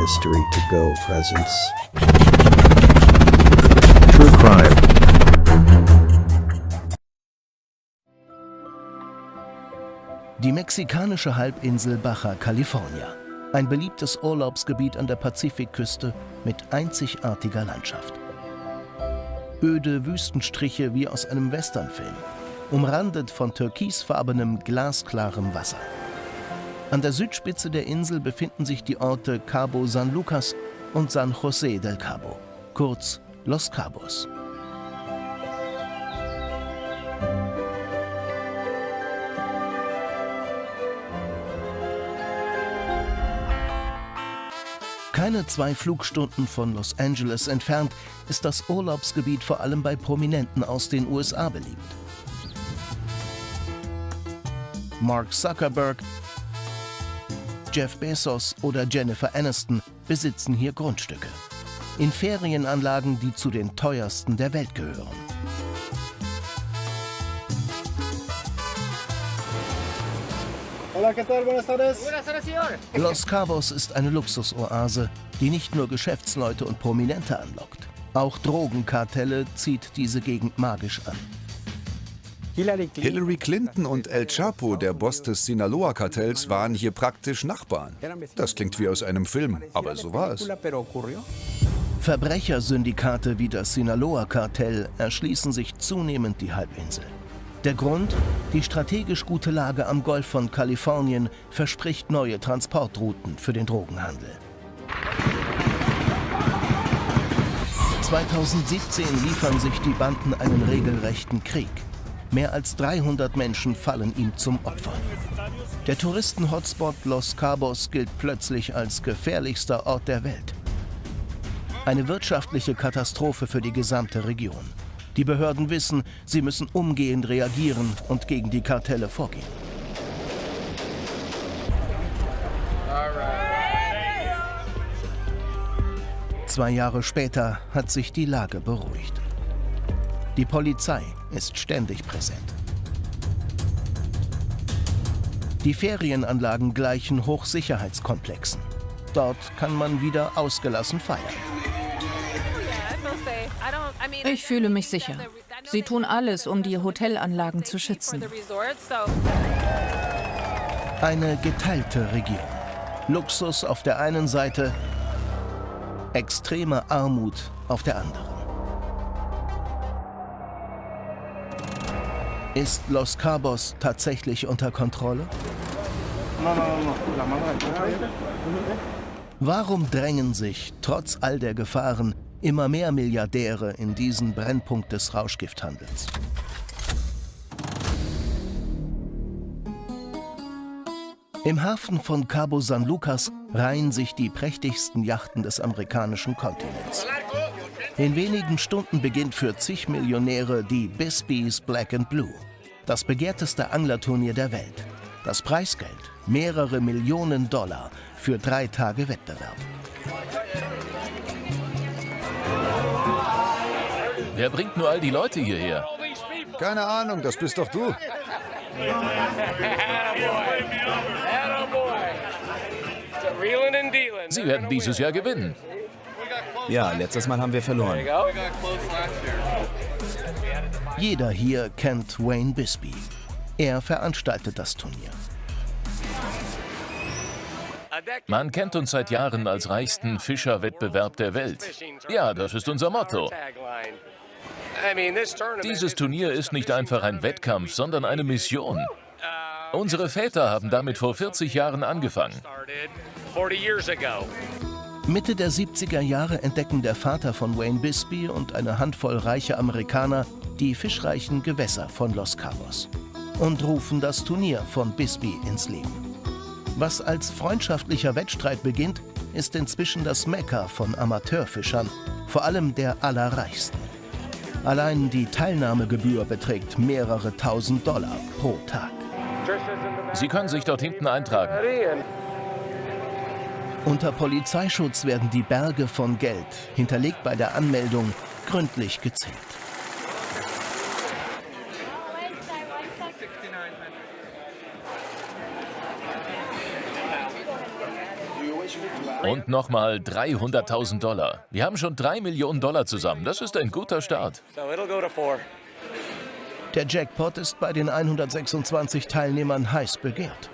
history to go, presents. True crime. Die mexikanische Halbinsel Baja California. Ein beliebtes Urlaubsgebiet an der Pazifikküste mit einzigartiger Landschaft. Öde Wüstenstriche wie aus einem Westernfilm, umrandet von türkisfarbenem, glasklarem Wasser. An der Südspitze der Insel befinden sich die Orte Cabo San Lucas und San José del Cabo, kurz Los Cabos. Keine 2 Flugstunden von Los Angeles entfernt ist das Urlaubsgebiet vor allem bei Prominenten aus den USA beliebt. Mark Zuckerberg, Jeff Bezos oder Jennifer Aniston besitzen hier Grundstücke. In Ferienanlagen, die zu den teuersten der Welt gehören. Hola, ¿qué tal? Buenas tardes. Buenas tardes, señor. Los Cabos ist eine Luxusoase, die nicht nur Geschäftsleute und Prominente anlockt. Auch Drogenkartelle zieht diese Gegend magisch an. Hillary Clinton und El Chapo, der Boss des Sinaloa-Kartells, waren hier praktisch Nachbarn. Das klingt wie aus einem Film, aber so war es. Verbrechersyndikate wie das Sinaloa-Kartell erschließen sich zunehmend die Halbinsel. Der Grund? Die strategisch gute Lage am Golf von Kalifornien verspricht neue Transportrouten für den Drogenhandel. 2017 liefern sich die Banden einen regelrechten Krieg. Mehr als 300 Menschen fallen ihm zum Opfer. Der Touristen-Hotspot Los Cabos gilt plötzlich als gefährlichster Ort der Welt. Eine wirtschaftliche Katastrophe für die gesamte Region. Die Behörden wissen, sie müssen umgehend reagieren und gegen die Kartelle vorgehen. Zwei Jahre später hat sich die Lage beruhigt. Die Polizei ist ständig präsent. Die Ferienanlagen gleichen Hochsicherheitskomplexen. Dort kann man wieder ausgelassen feiern. Ich fühle mich sicher. Sie tun alles, um die Hotelanlagen zu schützen. Eine geteilte Region. Luxus auf der einen Seite, extreme Armut auf der anderen. Ist Los Cabos tatsächlich unter Kontrolle? Warum drängen sich, trotz all der Gefahren, immer mehr Milliardäre in diesen Brennpunkt des Rauschgifthandels? Im Hafen von Cabo San Lucas reihen sich die prächtigsten Yachten des amerikanischen Kontinents. In wenigen Stunden beginnt für zig Millionäre die Bisbee's Black and Blue, das begehrteste Anglerturnier der Welt. Das Preisgeld: mehrere Millionen $, für 3 Tage Wettbewerb. Wer bringt nur all die Leute hierher? Keine Ahnung, das bist doch du. Sie werden dieses Jahr gewinnen. Ja, letztes Mal haben wir verloren. Jeder hier kennt Wayne Bisbee. Er veranstaltet das Turnier. Man kennt uns seit Jahren als reichsten Fischerwettbewerb der Welt. Ja, das ist unser Motto. Dieses Turnier ist nicht einfach ein Wettkampf, sondern eine Mission. Unsere Väter haben damit vor 40 Jahren angefangen. Mitte der 70er Jahre entdecken der Vater von Wayne Bisbee und eine Handvoll reicher Amerikaner die fischreichen Gewässer von Los Cabos und rufen das Turnier von Bisbee ins Leben. Was als freundschaftlicher Wettstreit beginnt, ist inzwischen das Mekka von Amateurfischern, vor allem der Allerreichsten. Allein die Teilnahmegebühr beträgt mehrere tausend $, pro Tag. Sie können sich dort hinten eintragen. Unter Polizeischutz werden die Berge von Geld, hinterlegt bei der Anmeldung, gründlich gezählt. Und nochmal $300.000. Wir haben schon $3 Millionen zusammen. Das ist ein guter Start. Der Jackpot ist bei den 126 Teilnehmern heiß begehrt.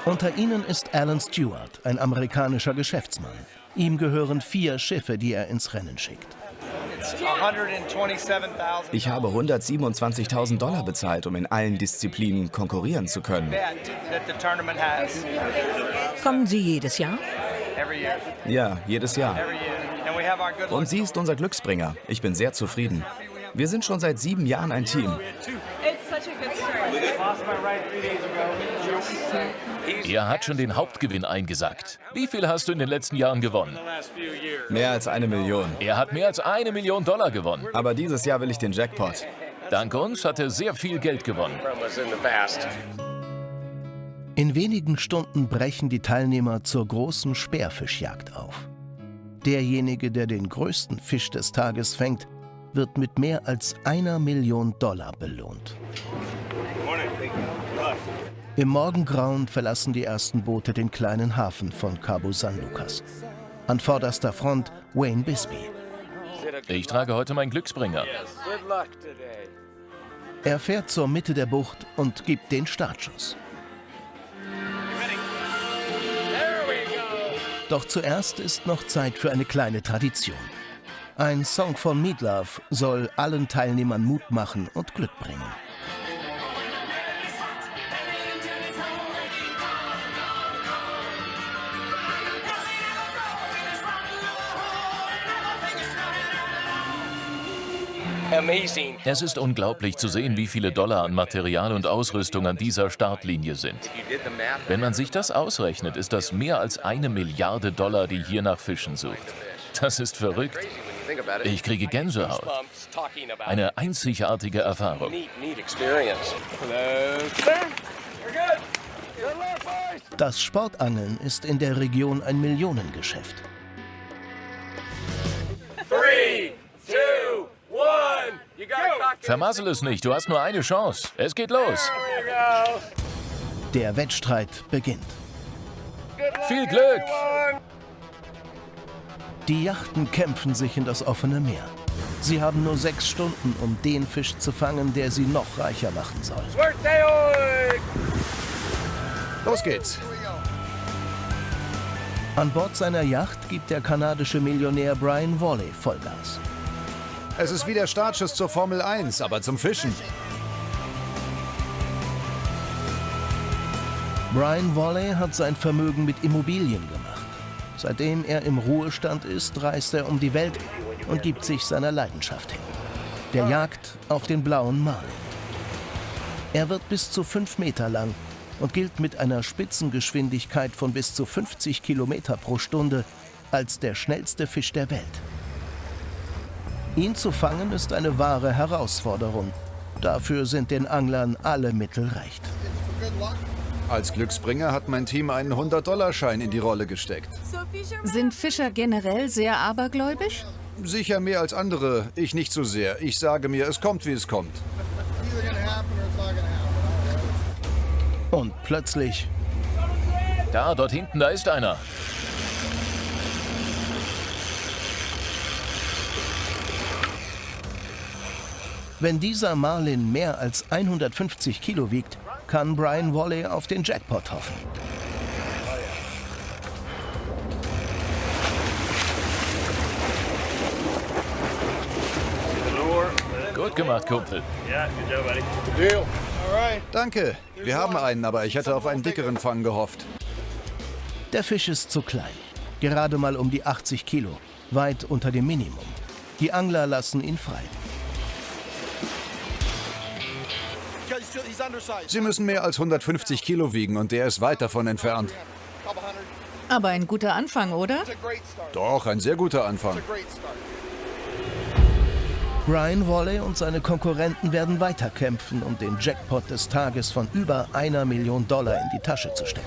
Unter ihnen ist Alan Stewart, ein amerikanischer Geschäftsmann. Ihm gehören 4 Schiffe, die er ins Rennen schickt. Ich habe $127.000 bezahlt, um in allen Disziplinen konkurrieren zu können. Kommen Sie jedes Jahr? Ja, jedes Jahr. Und sie ist unser Glücksbringer. Ich bin sehr zufrieden. Wir sind schon seit 7 Jahren ein Team. Er hat schon den Hauptgewinn eingesackt. Wie viel hast du in den letzten Jahren gewonnen? Mehr als 1 Million. Er hat mehr als $1 Million gewonnen. Aber dieses Jahr will ich den Jackpot. Dank uns hat er sehr viel Geld gewonnen. In wenigen Stunden brechen die Teilnehmer zur großen Speerfischjagd auf. Derjenige, der den größten Fisch des Tages fängt, wird mit mehr als $1 Million belohnt. Im Morgengrauen verlassen die ersten Boote den kleinen Hafen von Cabo San Lucas. An vorderster Front Wayne Bisbee. Ich trage heute meinen Glücksbringer. Er fährt zur Mitte der Bucht und gibt den Startschuss. Doch zuerst ist noch Zeit für eine kleine Tradition. Ein Song von Meatloaf soll allen Teilnehmern Mut machen und Glück bringen. Es ist unglaublich zu sehen, wie viele Dollar an Material und Ausrüstung an dieser Startlinie sind. Wenn man sich das ausrechnet, ist das mehr als $1 Milliarde, die hier nach Fischen sucht. Das ist verrückt. Ich kriege Gänsehaut. Eine einzigartige Erfahrung. Das Sportangeln ist in der Region ein Millionengeschäft. 3, 2, 1. Vermassel es nicht, du hast nur eine Chance. Es geht los. Der Wettstreit beginnt. Viel Glück! Die Yachten kämpfen sich in das offene Meer. Sie haben nur 6 Stunden, um den Fisch zu fangen, der sie noch reicher machen soll. Los geht's. An Bord seiner Yacht gibt der kanadische Millionär Brian Wally Vollgas. Es ist wie der Startschuss zur Formel 1, aber zum Fischen. Brian Wally hat sein Vermögen mit Immobilien gemacht. Seitdem er im Ruhestand ist, reist er um die Welt und gibt sich seiner Leidenschaft hin. Der Jagd auf den blauen Marlin. Er wird bis zu 5 Meter lang und gilt mit einer Spitzengeschwindigkeit von bis zu 50 Kilometer pro Stunde als der schnellste Fisch der Welt. Ihn zu fangen ist eine wahre Herausforderung. Dafür sind den Anglern alle Mittel recht. Als Glücksbringer hat mein Team einen $100-Schein in die Rolle gesteckt. Sind Fischer generell sehr abergläubisch? Sicher mehr als andere, ich nicht so sehr. Ich sage mir, es kommt, wie es kommt. Und plötzlich... Dort hinten, da ist einer. Wenn dieser Marlin mehr als 150 Kilo wiegt, kann Brian Wally auf den Jackpot hoffen. Gut gemacht, Kumpel. Danke. Wir haben einen, aber ich hätte auf einen dickeren Fang gehofft. Der Fisch ist zu klein, gerade mal um die 80 Kilo, weit unter dem Minimum. Die Angler lassen ihn frei. Sie müssen mehr als 150 Kilo wiegen und der ist weit davon entfernt. Aber ein guter Anfang, oder? Doch, ein sehr guter Anfang. Brian Wally und seine Konkurrenten werden weiterkämpfen, um den Jackpot des Tages von über $1 Million in die Tasche zu stecken.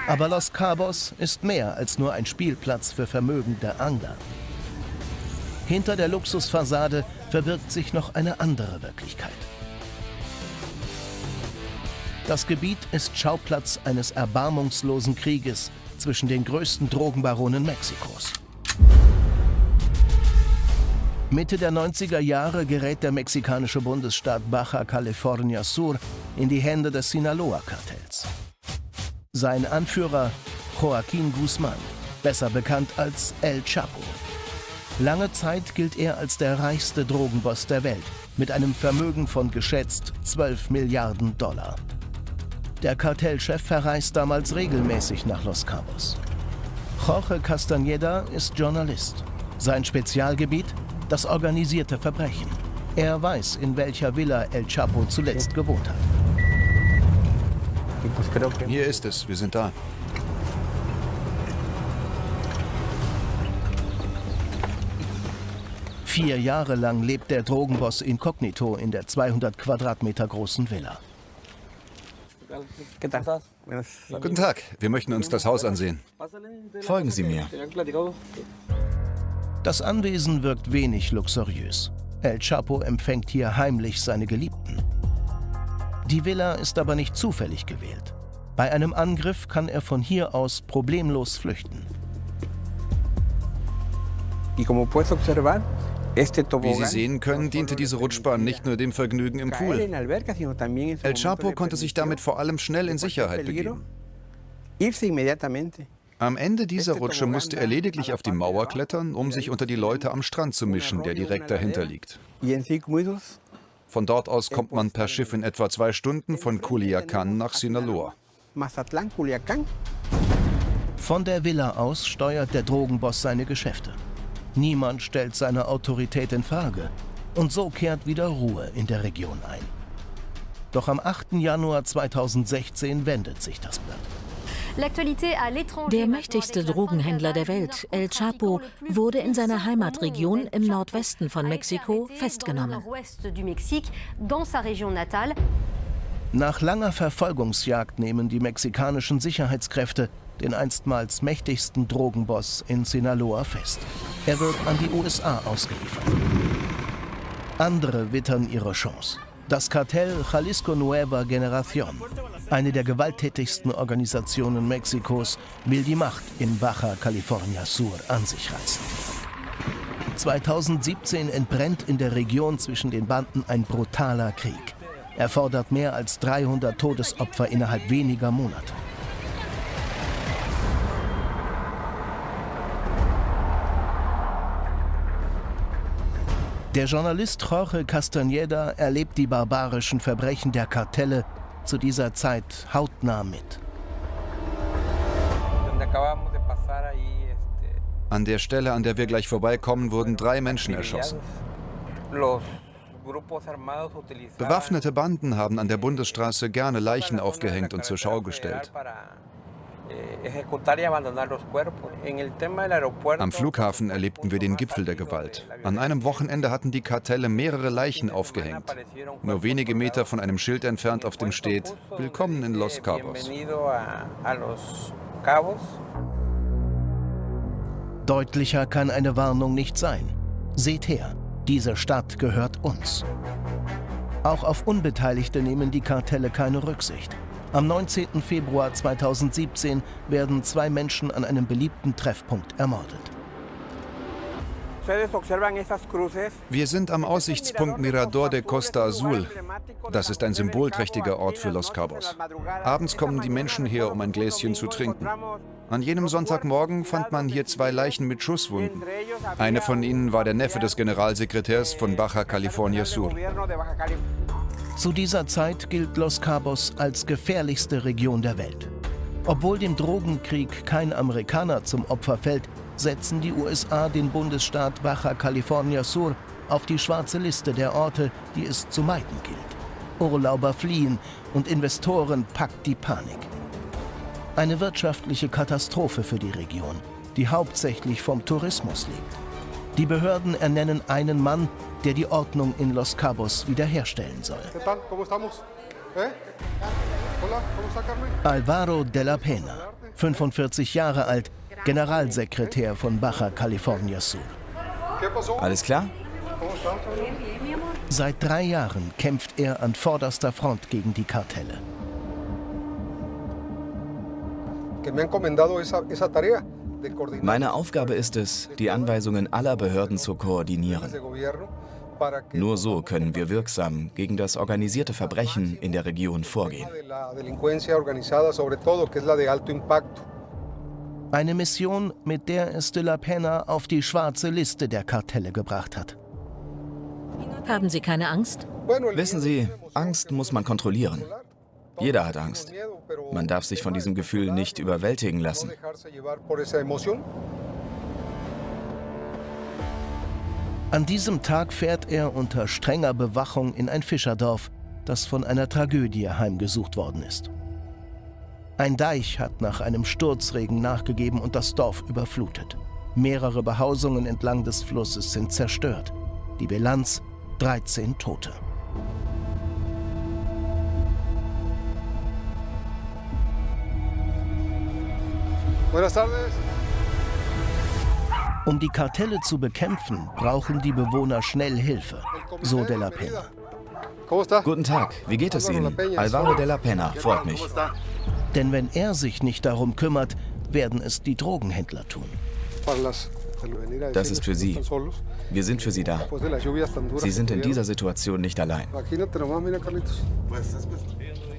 Aber Los Cabos ist mehr als nur ein Spielplatz für vermögende Angler. Hinter der Luxusfassade verbirgt sich noch eine andere Wirklichkeit. Das Gebiet ist Schauplatz eines erbarmungslosen Krieges zwischen den größten Drogenbaronen Mexikos. Mitte der 90er Jahre gerät der mexikanische Bundesstaat Baja California Sur in die Hände des Sinaloa-Kartells. Sein Anführer Joaquín Guzmán, besser bekannt als El Chapo. Lange Zeit gilt er als der reichste Drogenboss der Welt, mit einem Vermögen von geschätzt 12 Milliarden $. Der Kartellchef verreist damals regelmäßig nach Los Cabos. Jorge Castañeda ist Journalist. Sein Spezialgebiet? Das organisierte Verbrechen. Er weiß, in welcher Villa El Chapo zuletzt gewohnt hat. Hier ist es, wir sind da. Vier Jahre lang lebt der Drogenboss inkognito in der 200 Quadratmeter großen Villa. Guten Tag, wir möchten uns das Haus ansehen. Folgen Sie mir. Das Anwesen wirkt wenig luxuriös. El Chapo empfängt hier heimlich seine Geliebten. Die Villa ist aber nicht zufällig gewählt. Bei einem Angriff kann er von hier aus problemlos flüchten. Wie Sie sehen können, diente diese Rutschbahn nicht nur dem Vergnügen im Pool. El Chapo konnte sich damit vor allem schnell in Sicherheit begeben. Am Ende dieser Rutsche musste er lediglich auf die Mauer klettern, um sich unter die Leute am Strand zu mischen, der direkt dahinter liegt. Von dort aus kommt man per Schiff in etwa 2 Stunden von Culiacán nach Sinaloa. Von der Villa aus steuert der Drogenboss seine Geschäfte. Niemand stellt seine Autorität in Frage. Und so kehrt wieder Ruhe in der Region ein. Doch am 8. Januar 2016 wendet sich das Blatt. Der mächtigste Drogenhändler der Welt, El Chapo, wurde in seiner Heimatregion im Nordwesten von Mexiko festgenommen. Nach langer Verfolgungsjagd nehmen die mexikanischen Sicherheitskräfte den einstmals mächtigsten Drogenboss in Sinaloa fest. Er wird an die USA ausgeliefert. Andere wittern ihre Chance. Das Kartell Jalisco Nueva Generación, eine der gewalttätigsten Organisationen Mexikos, will die Macht in Baja California Sur an sich reißen. 2017 entbrennt in der Region zwischen den Banden ein brutaler Krieg. Er fordert mehr als 300 Todesopfer innerhalb weniger Monate. Der Journalist Jorge Castañeda erlebt die barbarischen Verbrechen der Kartelle zu dieser Zeit hautnah mit. An der Stelle, an der wir gleich vorbeikommen, wurden 3 Menschen erschossen. Bewaffnete Banden haben an der Bundesstraße gerne Leichen aufgehängt und zur Schau gestellt. Am Flughafen erlebten wir den Gipfel der Gewalt. An einem Wochenende hatten die Kartelle mehrere Leichen aufgehängt. Nur wenige Meter von einem Schild entfernt, auf dem steht: Willkommen in Los Cabos. Deutlicher kann eine Warnung nicht sein. Seht her, diese Stadt gehört uns. Auch auf Unbeteiligte nehmen die Kartelle keine Rücksicht. Am 19. Februar 2017 werden 2 Menschen an einem beliebten Treffpunkt ermordet. Wir sind am Aussichtspunkt Mirador de Costa Azul. Das ist ein symbolträchtiger Ort für Los Cabos. Abends kommen die Menschen her, um ein Gläschen zu trinken. An jenem Sonntagmorgen fand man hier 2 Leichen mit Schusswunden. Eine von ihnen war der Neffe des Generalsekretärs von Baja California Sur. Zu dieser Zeit gilt Los Cabos als gefährlichste Region der Welt. Obwohl dem Drogenkrieg kein Amerikaner zum Opfer fällt, setzen die USA den Bundesstaat Baja California Sur auf die schwarze Liste der Orte, die es zu meiden gilt. Urlauber fliehen und Investoren packt die Panik. Eine wirtschaftliche Katastrophe für die Region, die hauptsächlich vom Tourismus lebt. Die Behörden ernennen einen Mann, der die Ordnung in Los Cabos wiederherstellen soll. Alvaro de la Pena, 45 Jahre alt, Generalsekretär von Baja California Sur. Alles klar? Seit 3 Jahren kämpft er an vorderster Front gegen die Kartelle. Meine Aufgabe ist es, die Anweisungen aller Behörden zu koordinieren. Nur so können wir wirksam gegen das organisierte Verbrechen in der Region vorgehen. Eine Mission, mit der es de la Pena auf die schwarze Liste der Kartelle gebracht hat. Haben Sie keine Angst? Wissen Sie, Angst muss man kontrollieren. Jeder hat Angst. Man darf sich von diesem Gefühl nicht überwältigen lassen. An diesem Tag fährt er unter strenger Bewachung in ein Fischerdorf, das von einer Tragödie heimgesucht worden ist. Ein Deich hat nach einem Sturzregen nachgegeben und das Dorf überflutet. Mehrere Behausungen entlang des Flusses sind zerstört. Die Bilanz: 13 Tote. Um die Kartelle zu bekämpfen, brauchen die Bewohner schnell Hilfe, so de la Pena. Guten Tag, wie geht es Ihnen? Alvaro de la Pena, freut mich. Denn wenn er sich nicht darum kümmert, werden es die Drogenhändler tun. Das ist für Sie. Wir sind für Sie da. Sie sind in dieser Situation nicht allein.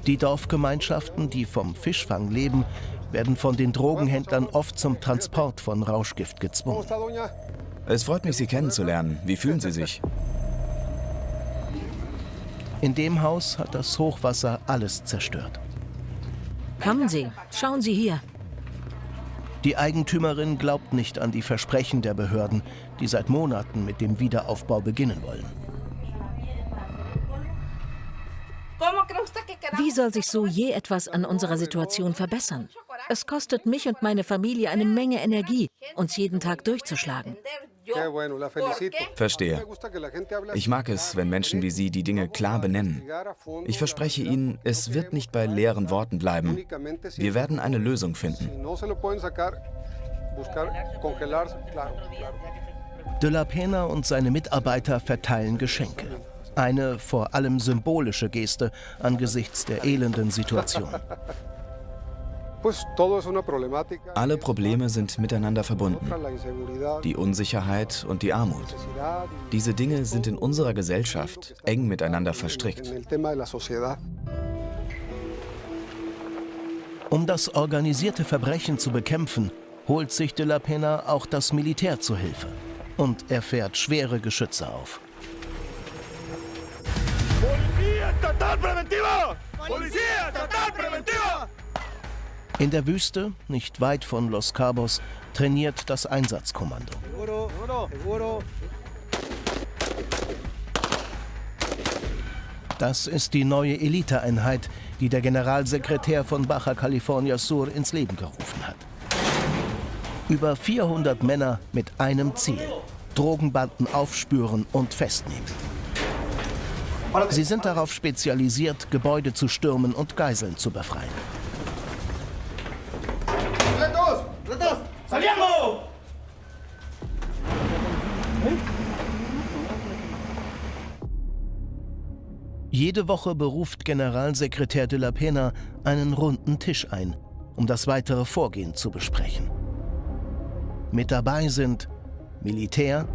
Die Dorfgemeinschaften, die vom Fischfang leben, werden von den Drogenhändlern oft zum Transport von Rauschgift gezwungen. Es freut mich, Sie kennenzulernen. Wie fühlen Sie sich? In dem Haus hat das Hochwasser alles zerstört. Kommen Sie, schauen Sie hier. Die Eigentümerin glaubt nicht an die Versprechen der Behörden, die seit Monaten mit dem Wiederaufbau beginnen wollen. Wie soll sich so je etwas an unserer Situation verbessern? Es kostet mich und meine Familie eine Menge Energie, uns jeden Tag durchzuschlagen. Verstehe. Ich mag es, wenn Menschen wie Sie die Dinge klar benennen. Ich verspreche Ihnen, es wird nicht bei leeren Worten bleiben. Wir werden eine Lösung finden. De la Pena und seine Mitarbeiter verteilen Geschenke. Eine vor allem symbolische Geste angesichts der elenden Situation. Alle Probleme sind miteinander verbunden. Die Unsicherheit und die Armut. Diese Dinge sind in unserer Gesellschaft eng miteinander verstrickt. Um das organisierte Verbrechen zu bekämpfen, holt sich de la Pena auch das Militär zu Hilfe. Und er fährt schwere Geschütze auf. In der Wüste, nicht weit von Los Cabos, trainiert das Einsatzkommando. Das ist die neue Eliteeinheit, die der Generalsekretär von Baja California Sur ins Leben gerufen hat. Über 400 Männer mit einem Ziel: Drogenbanden aufspüren und festnehmen. Sie sind darauf spezialisiert, Gebäude zu stürmen und Geiseln zu befreien. Jede Woche beruft Generalsekretär de la Pena einen runden Tisch ein, um das weitere Vorgehen zu besprechen. Mit dabei sind Militär,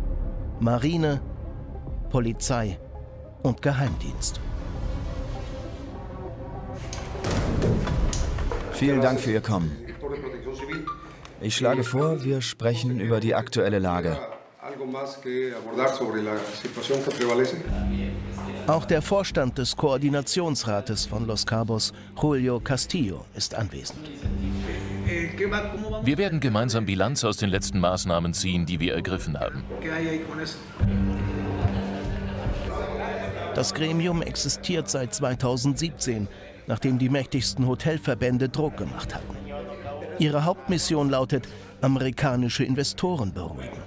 Marine, Polizei und Geheimdienst. Vielen Dank für Ihr Kommen. Ich schlage vor, wir sprechen über die aktuelle Lage. Auch der Vorstand des Koordinationsrates von Los Cabos, Julio Castillo, ist anwesend. Wir werden gemeinsam Bilanz aus den letzten Maßnahmen ziehen, die wir ergriffen haben. Das Gremium existiert seit 2017, nachdem die mächtigsten Hotelverbände Druck gemacht hatten. Ihre Hauptmission lautet: amerikanische Investoren beruhigen.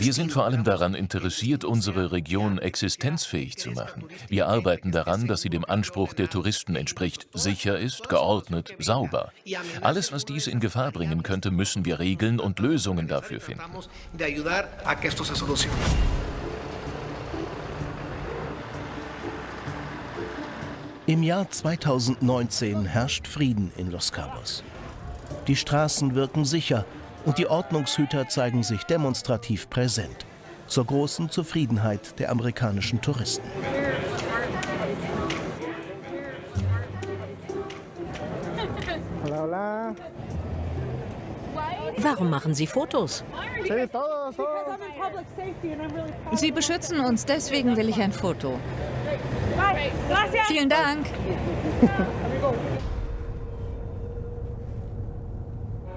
Wir sind vor allem daran interessiert, unsere Region existenzfähig zu machen. Wir arbeiten daran, dass sie dem Anspruch der Touristen entspricht: sicher ist, geordnet, sauber. Alles, was dies in Gefahr bringen könnte, müssen wir regeln und Lösungen dafür finden. Im Jahr 2019 herrscht Frieden in Los Cabos. Die Straßen wirken sicher und die Ordnungshüter zeigen sich demonstrativ präsent, zur großen Zufriedenheit der amerikanischen Touristen. Warum machen Sie Fotos? Sie beschützen uns, deswegen will ich ein Foto. Vielen Dank.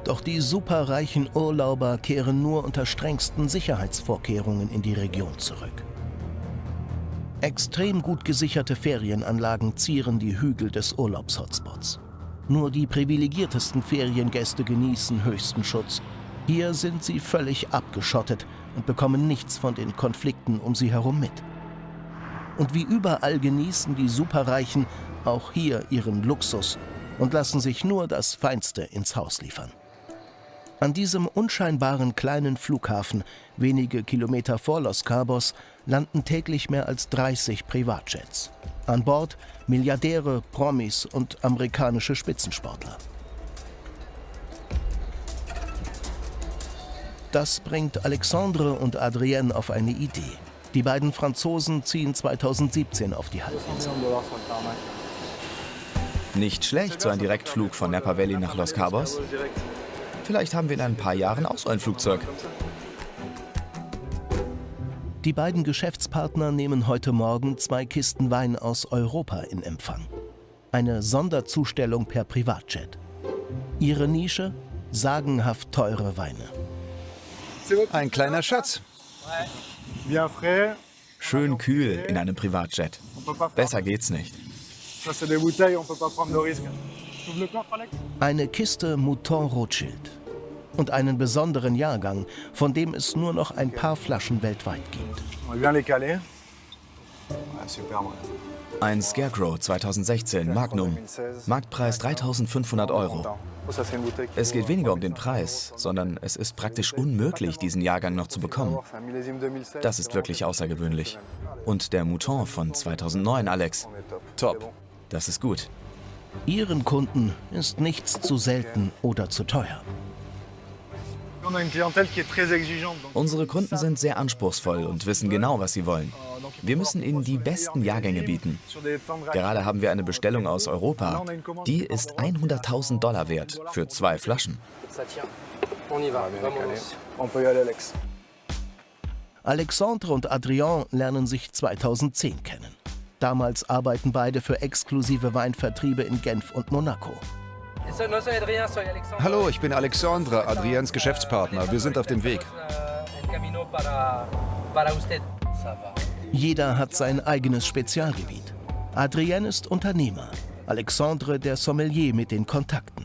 Doch die superreichen Urlauber kehren nur unter strengsten Sicherheitsvorkehrungen in die Region zurück. Extrem gut gesicherte Ferienanlagen zieren die Hügel des Urlaubshotspots. Nur die privilegiertesten Feriengäste genießen höchsten Schutz. Hier sind sie völlig abgeschottet und bekommen nichts von den Konflikten um sie herum mit. Und wie überall genießen die Superreichen auch hier ihren Luxus und lassen sich nur das Feinste ins Haus liefern. An diesem unscheinbaren kleinen Flughafen, wenige Kilometer vor Los Cabos, landen täglich mehr als 30 Privatjets. An Bord Milliardäre, Promis und amerikanische Spitzensportler. Das bringt Alexandre und Adrienne auf eine Idee. Die beiden Franzosen ziehen 2017 auf die Halbinsel. Nicht schlecht, so ein Direktflug von Napa Valley nach Los Cabos. Vielleicht haben wir in ein paar Jahren auch so ein Flugzeug. Die beiden Geschäftspartner nehmen heute Morgen 2 Kisten Wein aus Europa in Empfang. Eine Sonderzustellung per Privatjet. Ihre Nische? Sagenhaft teure Weine. Ein kleiner Schatz. Schön kühl in einem Privatjet. Besser geht's nicht. Eine Kiste Mouton Rothschild. Und einen besonderen Jahrgang, von dem es nur noch ein paar Flaschen weltweit gibt. Ein Scarecrow 2016 Magnum. Marktpreis 3.500 €. Es geht weniger um den Preis, sondern es ist praktisch unmöglich, diesen Jahrgang noch zu bekommen. Das ist wirklich außergewöhnlich. Und der Mouton von 2009, Alex. Top. Das ist gut. Ihren Kunden ist nichts zu selten oder zu teuer. Unsere Kunden sind sehr anspruchsvoll und wissen genau, was sie wollen. Wir müssen ihnen die besten Jahrgänge bieten. Gerade haben wir eine Bestellung aus Europa. Die ist 100.000 $ wert für 2 Flaschen. Alexandre und Adrien lernen sich 2010 kennen. Damals arbeiten beide für exklusive Weinvertriebe in Genf und Monaco. Hallo, ich bin Alexandre, Adriens Geschäftspartner. Wir sind auf dem Weg. Jeder hat sein eigenes Spezialgebiet. Adrien ist Unternehmer, Alexandre der Sommelier mit den Kontakten.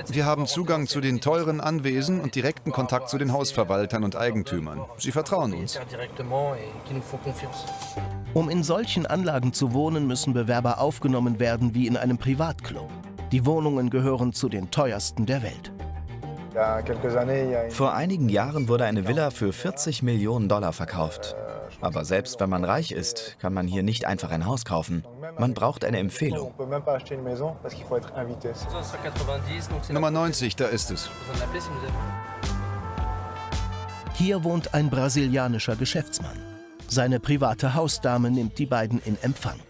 Wir haben Zugang zu den teuren Anwesen und direkten Kontakt zu den Hausverwaltern und Eigentümern. Sie vertrauen uns. Um in solchen Anlagen zu wohnen, müssen Bewerber aufgenommen werden wie in einem Privatclub. Die Wohnungen gehören zu den teuersten der Welt. Vor einigen Jahren wurde eine Villa für 40 Millionen $ verkauft. Aber selbst wenn man reich ist, kann man hier nicht einfach ein Haus kaufen. Man braucht eine Empfehlung. Nummer 90, da ist es. Hier wohnt ein brasilianischer Geschäftsmann. Seine private Hausdame nimmt die beiden in Empfang.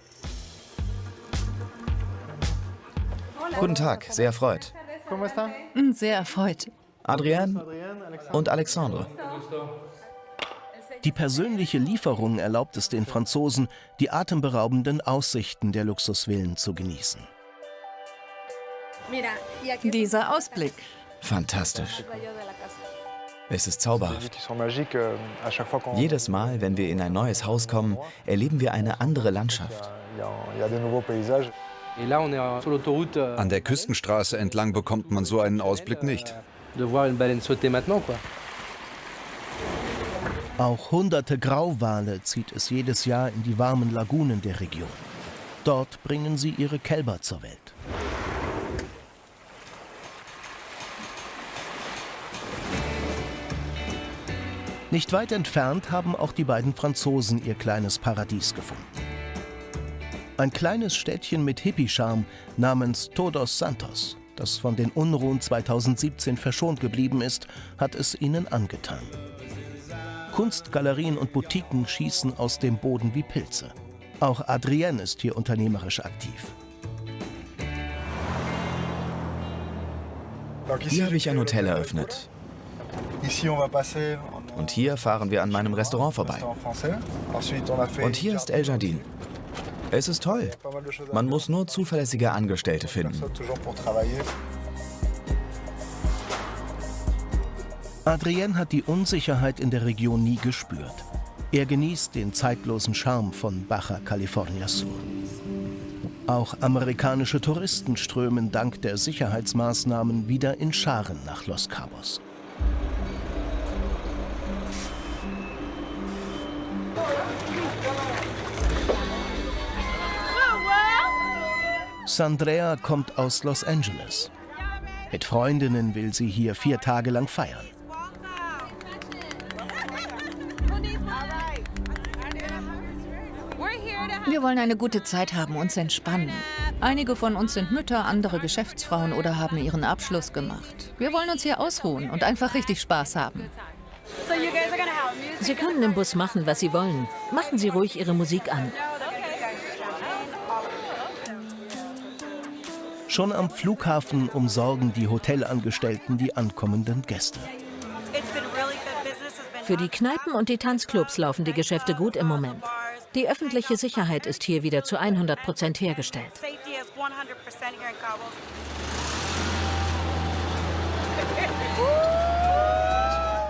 Guten Tag, sehr erfreut. Sehr erfreut. Adrienne und Alexandre. Die persönliche Lieferung erlaubt es den Franzosen, die atemberaubenden Aussichten der Luxusvillen zu genießen. Dieser Ausblick. Fantastisch. Es ist zauberhaft. Jedes Mal, wenn wir in ein neues Haus kommen, erleben wir eine andere Landschaft. An der Küstenstraße entlang bekommt man so einen Ausblick nicht. Auch hunderte Grauwale zieht es jedes Jahr in die warmen Lagunen der Region. Dort bringen sie ihre Kälber zur Welt. Nicht weit entfernt haben auch die beiden Franzosen ihr kleines Paradies gefunden. Ein kleines Städtchen mit Hippie-Charme namens Todos Santos, das von den Unruhen 2017 verschont geblieben ist, hat es ihnen angetan. Kunstgalerien und Boutiquen schießen aus dem Boden wie Pilze. Auch Adrienne ist hier unternehmerisch aktiv. Hier habe ich ein Hotel eröffnet. Und hier fahren wir an meinem Restaurant vorbei. Und hier ist El Jardin. Es ist toll. Man muss nur zuverlässige Angestellte finden. Adrienne hat die Unsicherheit in der Region nie gespürt. Er genießt den zeitlosen Charme von Baja California Sur. Auch amerikanische Touristen strömen dank der Sicherheitsmaßnahmen wieder in Scharen nach Los Cabos. Sandrea kommt aus Los Angeles. Mit Freundinnen will sie hier 4 Tage lang feiern. Wir wollen eine gute Zeit haben, uns entspannen. Einige von uns sind Mütter, andere Geschäftsfrauen oder haben ihren Abschluss gemacht. Wir wollen uns hier ausruhen und einfach richtig Spaß haben. Sie können im Bus machen, was Sie wollen. Machen Sie ruhig Ihre Musik an. Schon am Flughafen umsorgen die Hotelangestellten die ankommenden Gäste. Für die Kneipen und die Tanzclubs laufen die Geschäfte gut im Moment. Die öffentliche Sicherheit ist hier wieder zu 100% hergestellt.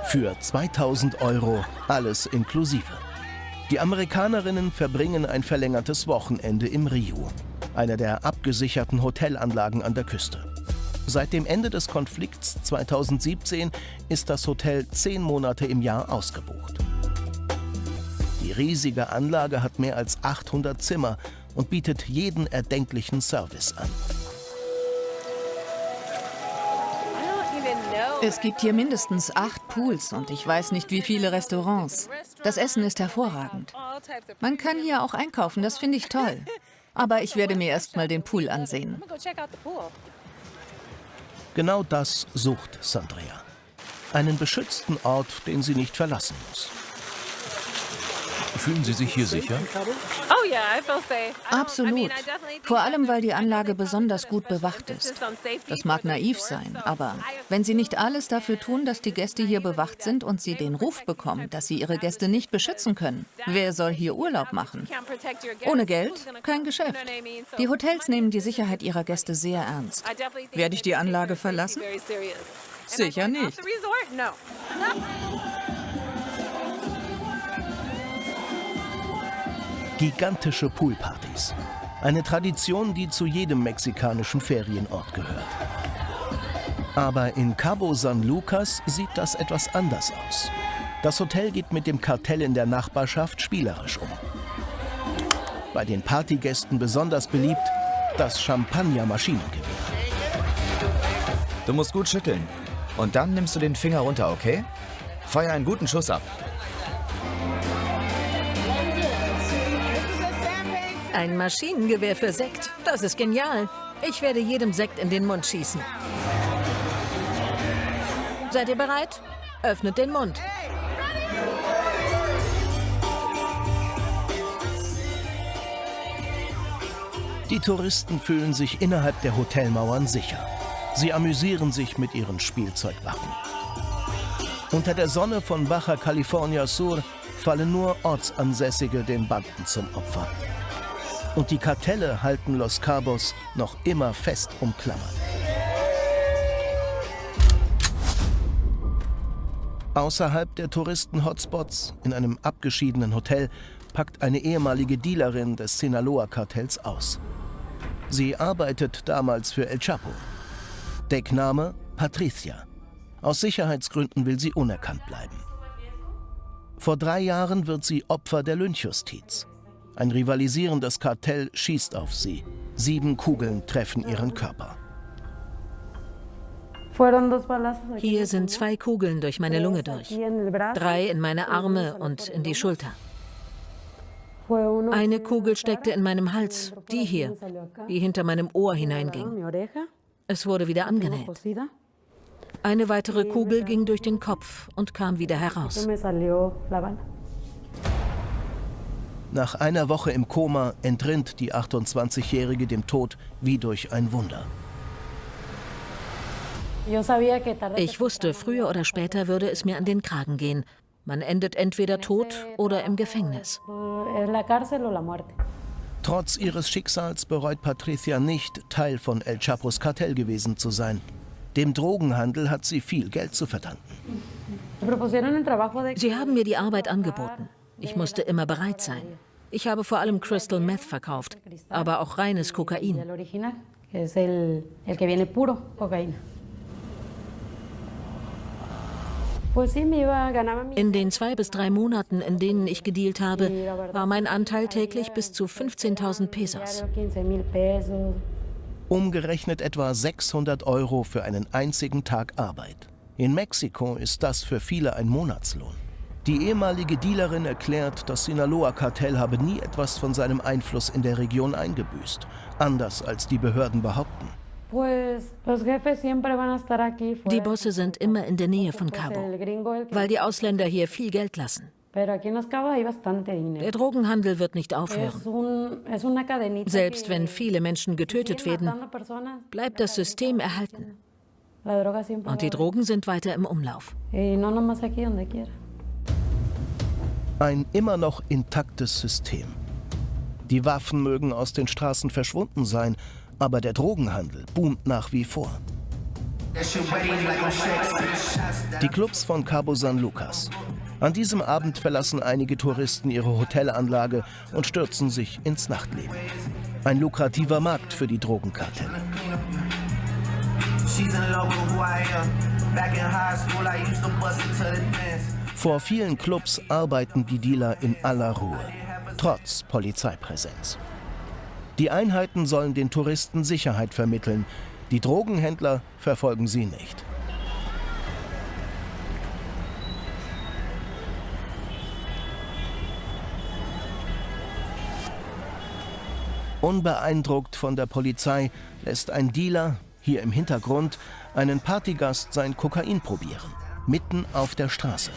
Für 2.000 € alles inklusive. Die Amerikanerinnen verbringen ein verlängertes Wochenende im Rio, einer der abgesicherten Hotelanlagen an der Küste. Seit dem Ende des Konflikts 2017 ist das Hotel 10 Monate im Jahr ausgebucht. Die riesige Anlage hat mehr als 800 Zimmer und bietet jeden erdenklichen Service an. Es gibt hier mindestens 8 Pools und ich weiß nicht, wie viele Restaurants. Das Essen ist hervorragend. Man kann hier auch einkaufen, das finde ich toll. Aber ich werde mir erst mal den Pool ansehen. Genau das sucht Sandrea. Einen beschützten Ort, den sie nicht verlassen muss. Fühlen Sie sich hier sicher? Absolut. Vor allem, weil die Anlage besonders gut bewacht ist. Das mag naiv sein, aber wenn Sie nicht alles dafür tun, dass die Gäste hier bewacht sind und Sie den Ruf bekommen, dass Sie Ihre Gäste nicht beschützen können, wer soll hier Urlaub machen? Ohne Geld kein Geschäft. Die Hotels nehmen die Sicherheit ihrer Gäste sehr ernst. Werde ich die Anlage verlassen? Sicher nicht. Gigantische Poolpartys. Eine Tradition, die zu jedem mexikanischen Ferienort gehört. Aber in Cabo San Lucas sieht das etwas anders aus. Das Hotel geht mit dem Kartell in der Nachbarschaft spielerisch um. Bei den Partygästen besonders beliebt das Champagner-Maschinengewehr. Du musst gut schütteln. Und dann nimmst du den Finger runter, okay? Feuer einen guten Schuss ab. Ein Maschinengewehr für Sekt, das ist genial. Ich werde jedem Sekt in den Mund schießen. Seid ihr bereit? Öffnet den Mund. Die Touristen fühlen sich innerhalb der Hotelmauern sicher. Sie amüsieren sich mit ihren Spielzeugwaffen. Unter der Sonne von Baja California Sur fallen nur Ortsansässige den Banden zum Opfer. Und die Kartelle halten Los Cabos noch immer fest umklammert. Außerhalb der Touristen-Hotspots, in einem abgeschiedenen Hotel, packt eine ehemalige Dealerin des Sinaloa-Kartells aus. Sie arbeitet damals für El Chapo. Deckname Patricia. Aus Sicherheitsgründen will sie unerkannt bleiben. Vor 3 Jahren wird sie Opfer der Lynchjustiz. Ein rivalisierendes Kartell schießt auf sie. 7 Kugeln treffen ihren Körper. Hier sind 2 Kugeln durch meine Lunge durch, 3 in meine Arme und in die Schulter. Eine Kugel steckte in meinem Hals, die hier, die hinter meinem Ohr hineinging. Es wurde wieder angenäht. Eine weitere Kugel ging durch den Kopf und kam wieder heraus. Nach einer Woche im Koma entrinnt die 28-Jährige dem Tod wie durch ein Wunder. Ich wusste, früher oder später würde es mir an den Kragen gehen. Man endet entweder tot oder im Gefängnis. Trotz ihres Schicksals bereut Patricia nicht, Teil von El Chapos Kartell gewesen zu sein. Dem Drogenhandel hat sie viel Geld zu verdanken. Sie haben mir die Arbeit angeboten. Ich musste immer bereit sein. Ich habe vor allem Crystal Meth verkauft, aber auch reines Kokain. In den 2 bis 3 Monaten, in denen ich gedealt habe, war mein Anteil täglich bis zu 15.000 Pesos. Umgerechnet etwa 600 € für einen einzigen Tag Arbeit. In Mexiko ist das für viele ein Monatslohn. Die ehemalige Dealerin erklärt, das Sinaloa-Kartell habe nie etwas von seinem Einfluss in der Region eingebüßt, anders als die Behörden behaupten. Die Bosse sind immer in der Nähe von Cabo, weil die Ausländer hier viel Geld lassen. Der Drogenhandel wird nicht aufhören. Selbst wenn viele Menschen getötet werden, bleibt das System erhalten. Und die Drogen sind weiter im Umlauf. Ein immer noch intaktes System. Die Waffen mögen aus den Straßen verschwunden sein, aber der Drogenhandel boomt nach wie vor. Die Clubs von Cabo San Lucas. An diesem Abend verlassen einige Touristen ihre Hotelanlage und stürzen sich ins Nachtleben. Ein lukrativer Markt für die Drogenkartelle. Vor vielen Clubs arbeiten die Dealer in aller Ruhe, trotz Polizeipräsenz. Die Einheiten sollen den Touristen Sicherheit vermitteln, die Drogenhändler verfolgen sie nicht. Unbeeindruckt von der Polizei lässt ein Dealer, hier im Hintergrund, einen Partygast sein Kokain probieren, mitten auf der Straße.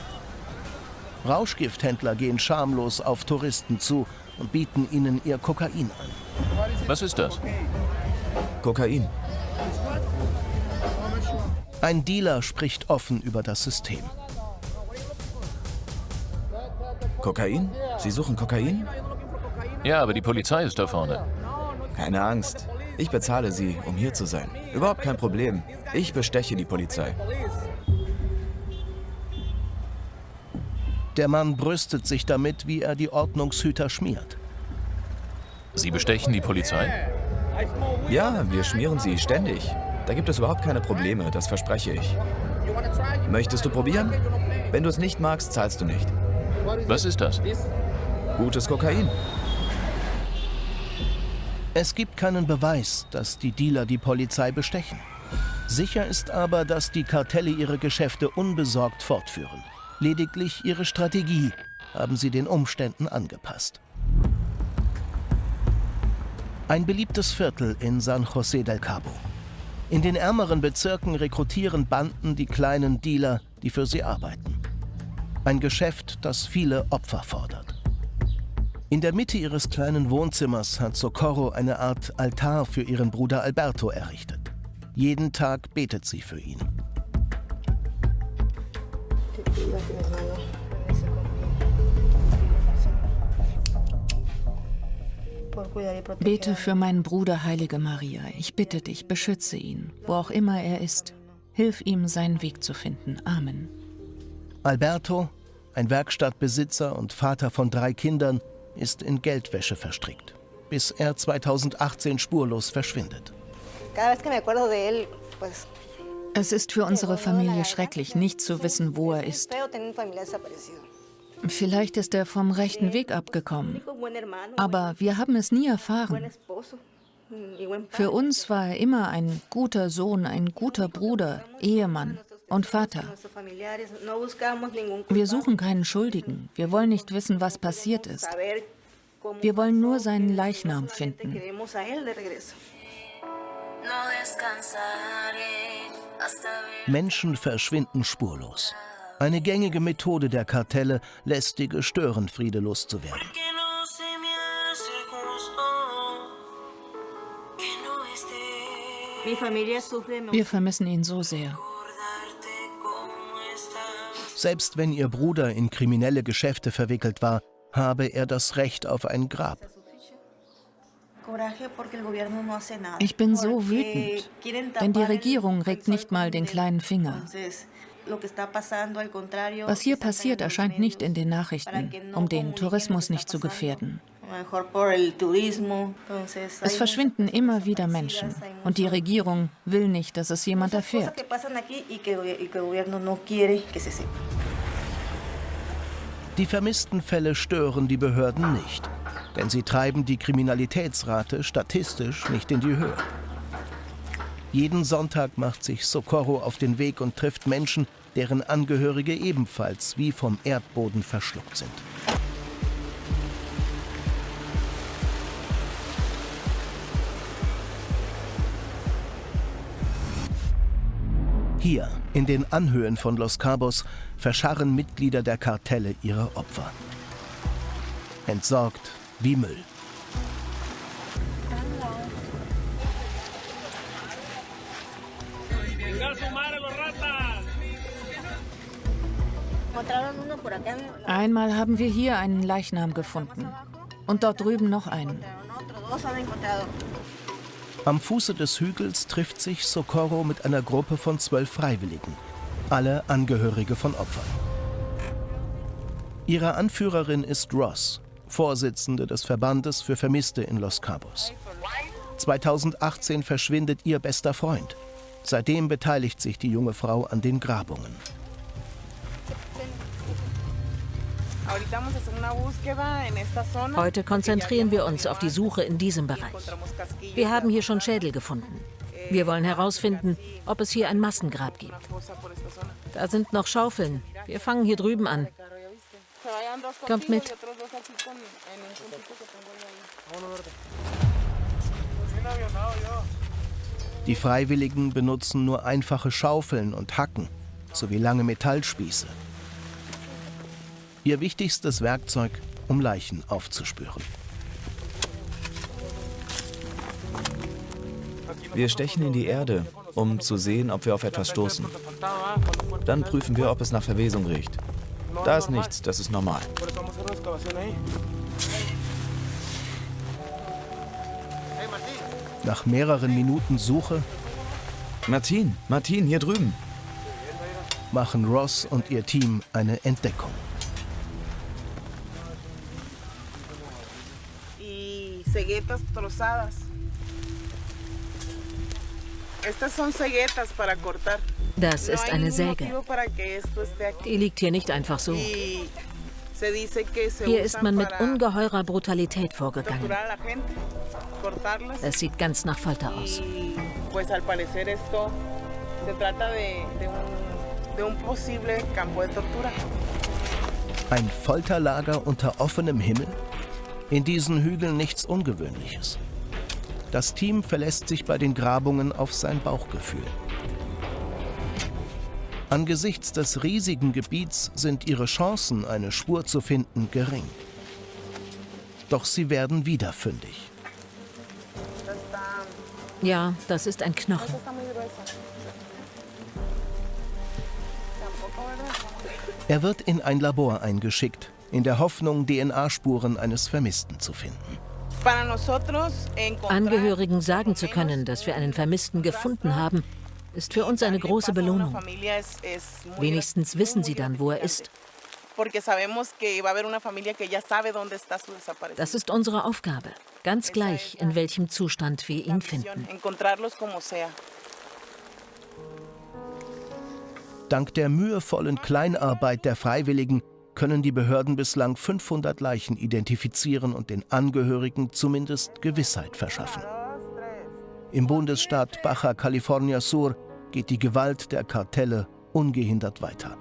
Rauschgifthändler gehen schamlos auf Touristen zu und bieten ihnen ihr Kokain an. Was ist das? Kokain. Ein Dealer spricht offen über das System. Kokain? Sie suchen Kokain? Ja, aber die Polizei ist da vorne. Keine Angst. Ich bezahle Sie, um hier zu sein. Überhaupt kein Problem. Ich besteche die Polizei. Der Mann brüstet sich damit, wie er die Ordnungshüter schmiert. Sie bestechen die Polizei? Ja, wir schmieren sie ständig. Da gibt es überhaupt keine Probleme, das verspreche ich. Möchtest du probieren? Wenn du es nicht magst, zahlst du nicht. Was ist das? Gutes Kokain. Es gibt keinen Beweis, dass die Dealer die Polizei bestechen. Sicher ist aber, dass die Kartelle ihre Geschäfte unbesorgt fortführen. Lediglich ihre Strategie haben sie den Umständen angepasst. Ein beliebtes Viertel in San José del Cabo. In den ärmeren Bezirken rekrutieren Banden die kleinen Dealer, die für sie arbeiten. Ein Geschäft, das viele Opfer fordert. In der Mitte ihres kleinen Wohnzimmers hat Socorro eine Art Altar für ihren Bruder Alberto errichtet. Jeden Tag betet sie für ihn. Bete für meinen Bruder, Heilige Maria. Ich bitte dich, beschütze ihn, wo auch immer er ist. Hilf ihm, seinen Weg zu finden. Amen. Alberto, ein Werkstattbesitzer und Vater von 3 Kindern, ist in Geldwäsche verstrickt, bis er 2018 spurlos verschwindet. Es ist für unsere Familie schrecklich, nicht zu wissen, wo er ist. Vielleicht ist er vom rechten Weg abgekommen, aber wir haben es nie erfahren. Für uns war er immer ein guter Sohn, ein guter Bruder, Ehemann und Vater. Wir suchen keinen Schuldigen. Wir wollen nicht wissen, was passiert ist. Wir wollen nur seinen Leichnam finden. Menschen verschwinden spurlos. Eine gängige Methode der Kartelle, lästige Störenfriede loszuwerden. Wir vermissen ihn so sehr. Selbst wenn ihr Bruder in kriminelle Geschäfte verwickelt war, habe er das Recht auf ein Grab. Ich bin so wütend, denn die Regierung regt nicht mal den kleinen Finger. Was hier passiert, erscheint nicht in den Nachrichten, um den Tourismus nicht zu gefährden. Es verschwinden immer wieder Menschen und die Regierung will nicht, dass es jemand erfährt. Die vermissten Fälle stören die Behörden nicht, denn sie treiben die Kriminalitätsrate statistisch nicht in die Höhe. Jeden Sonntag macht sich Socorro auf den Weg und trifft Menschen, deren Angehörige ebenfalls wie vom Erdboden verschluckt sind. Hier, in den Anhöhen von Los Cabos, verscharren Mitglieder der Kartelle ihre Opfer. Entsorgt wie Müll. Einmal haben wir hier einen Leichnam gefunden und dort drüben noch einen. Am Fuße des Hügels trifft sich Socorro mit einer Gruppe von 12 Freiwilligen, alle Angehörige von Opfern. Ihre Anführerin ist Ross, Vorsitzende des Verbandes für Vermisste in Los Cabos. 2018 verschwindet ihr bester Freund. Seitdem beteiligt sich die junge Frau an den Grabungen. Heute konzentrieren wir uns auf die Suche in diesem Bereich. Wir haben hier schon Schädel gefunden. Wir wollen herausfinden, ob es hier ein Massengrab gibt. Da sind noch Schaufeln. Wir fangen hier drüben an. Kommt mit. Die Freiwilligen benutzen nur einfache Schaufeln und Hacken sowie lange Metallspieße. Ihr wichtigstes Werkzeug, um Leichen aufzuspüren. Wir stechen in die Erde, um zu sehen, ob wir auf etwas stoßen. Dann prüfen wir, ob es nach Verwesung riecht. Da ist nichts, das ist normal. Nach mehreren Minuten Suche Martin, hier drüben. machen Ross und ihr Team eine Entdeckung. Das ist eine Säge. Die liegt hier nicht einfach so. Hier ist man mit ungeheurer Brutalität vorgegangen. Es sieht ganz nach Folter aus. Ein Folterlager unter offenem Himmel? In diesen Hügeln nichts Ungewöhnliches. Das Team verlässt sich bei den Grabungen auf sein Bauchgefühl. Angesichts des riesigen Gebiets sind ihre Chancen, eine Spur zu finden, gering. Doch sie werden wieder fündig. Ja, das ist ein Knochen. Er wird in ein Labor eingeschickt, in der Hoffnung, DNA-Spuren eines Vermissten zu finden. Angehörigen sagen zu können, dass wir einen Vermissten gefunden haben, ist für uns eine große Belohnung. Wenigstens wissen sie dann, wo er ist. Das ist unsere Aufgabe, ganz gleich, in welchem Zustand wir ihn finden. Dank der mühevollen Kleinarbeit der Freiwilligen können die Behörden bislang 500 Leichen identifizieren und den Angehörigen zumindest Gewissheit verschaffen. Im Bundesstaat Baja California Sur geht die Gewalt der Kartelle ungehindert weiter.